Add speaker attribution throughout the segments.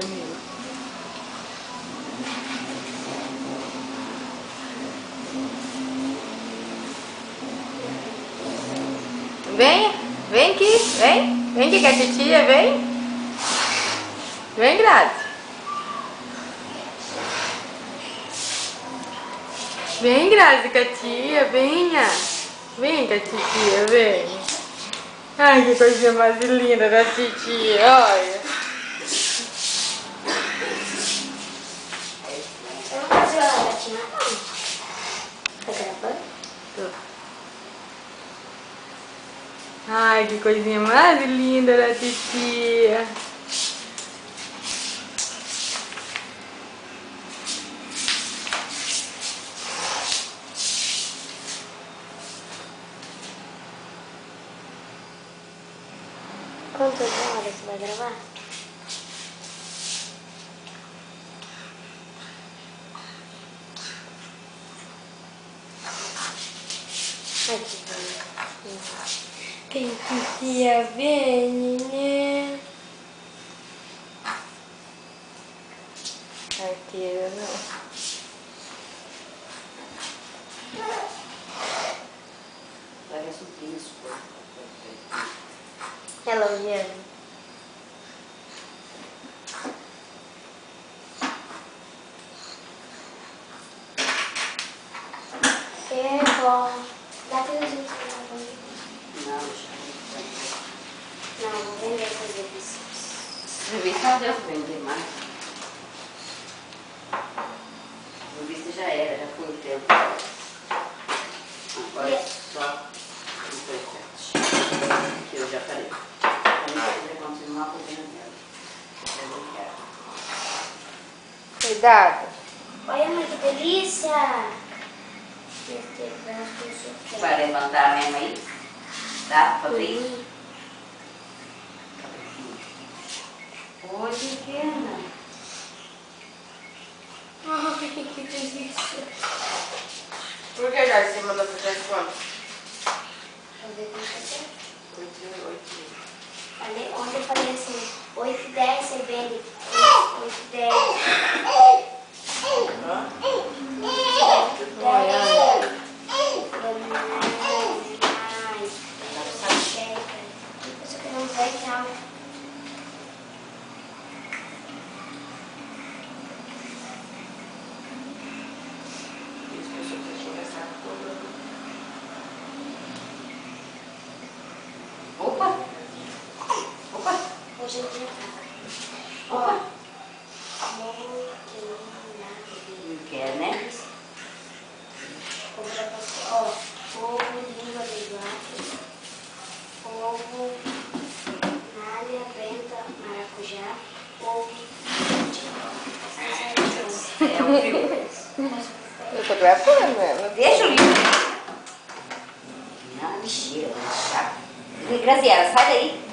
Speaker 1: Camila. Vem, vem aqui, vem. Vem aqui com a titia, vem. Vem, Grazi. Vem, Grazi, com a tia, venha. Vem com a titia, vem. Ai, que coisinha mais linda da titia, olha.
Speaker 2: Você não faz a gatinha, não? Tá gravando?
Speaker 1: Tô. Ai, que coisinha mais linda da titia.
Speaker 2: Quantas horas você vai gravar? Ai, que bom. Que titia vem, né?
Speaker 1: Arteira, não.
Speaker 3: Vai subir isso.
Speaker 2: Hello, Jean. Dá pra gente gravar. Não, vou vender essas revistas.
Speaker 3: Revista Deus vender mais. Revista já era, já foi o tempo. Agora é só 57. Que eu já falei. Eu não sei continuar podendo dela. Eu não quero.
Speaker 1: Cuidado.
Speaker 2: Olha, mãe, que delícia!
Speaker 3: Vai levantar mesmo aí? Dá pra fazer isso? Oi, pequena.
Speaker 2: Ai, que delícia!
Speaker 1: Por que, Grazi, você mandou fazer as contas?
Speaker 2: Vou ver como vai ser.
Speaker 1: 8.
Speaker 2: Ontem eu falei assim, 8,10 você vende. 8,10.
Speaker 1: Hã?
Speaker 3: Opa! Opa!
Speaker 2: Hoje eu vou
Speaker 3: Opa!
Speaker 2: Não
Speaker 3: Quer, né?
Speaker 2: Ó, ovo, língua de gato, ovo, alha, penta, maracujá, ovo,
Speaker 3: É o frio.
Speaker 1: Eu tô gravando ela.
Speaker 3: Deixa o livro. Não, lixeira, chato. Graziela, sai daí.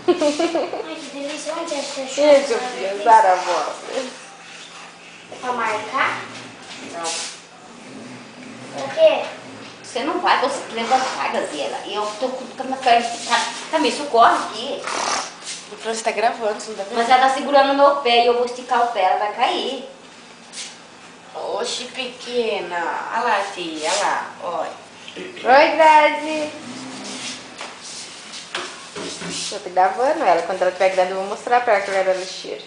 Speaker 2: Ai, que delícia. Onde é que você achou?
Speaker 1: Ih, Sofia, usaram a bola.
Speaker 2: É pra marcar?
Speaker 3: Não.
Speaker 2: Pra quê?
Speaker 3: Você não vai conseguir levantar, Graziela. E eu tô com a minha perna picada. Camila, socorre aqui.
Speaker 1: Você tá gravando, você não tá vendo?
Speaker 3: Mas ela tá segurando o meu pé e eu vou esticar o pé, ela vai cair.
Speaker 1: Oxe, pequena. Olha lá, tia, olha lá. Olha. Oi, Grazi. Eu tô gravando ela. Quando ela estiver grande, eu vou mostrar pra ela que ela era lixeira.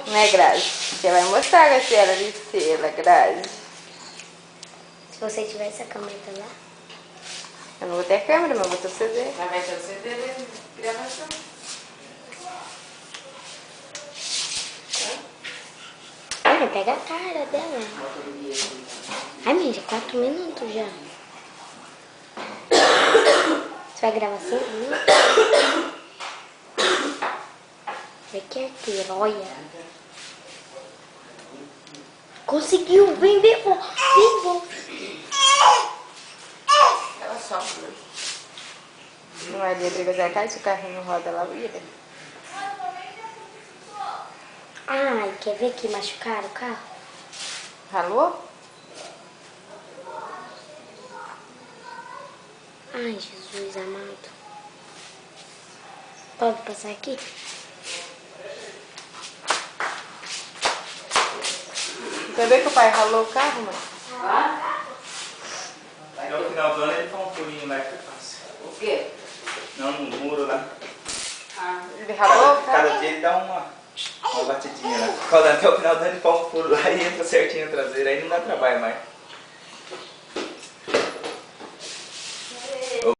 Speaker 1: Né, Grazi? Você vai mostrar que você era lixeira, Grazi.
Speaker 2: Se você tivesse a câmera lá.
Speaker 1: Eu não vou ter câmera, mas eu vou ter o CD.
Speaker 4: Mas vai ter o CD de gravação.
Speaker 2: Olha, pega a cara dela. Ai, minha, já 4 minutos já. Você vai gravar 5 minutos? Vê que arteira, olha. Conseguiu, vem, vem, vem, vem.
Speaker 4: Ela sofre.
Speaker 1: Não é de Zé cai, se o carrinho não roda, ela vira.
Speaker 2: Ai, quer ver que machucaram o carro?
Speaker 1: Ralou?
Speaker 2: Ai, Jesus amado. Pode passar aqui?
Speaker 1: Você vê que o pai ralou o carro, mãe?
Speaker 5: Até o final do ano ele faz um pulinho lá que passa.
Speaker 3: O quê?
Speaker 5: Não, no muro lá.
Speaker 1: Ele ralou o
Speaker 5: Cada
Speaker 1: carro?
Speaker 5: dia ele dá uma batidinha lá. Até o final do ano ele faz um furo lá e entra certinho a traseira. Aí não dá trabalho mais.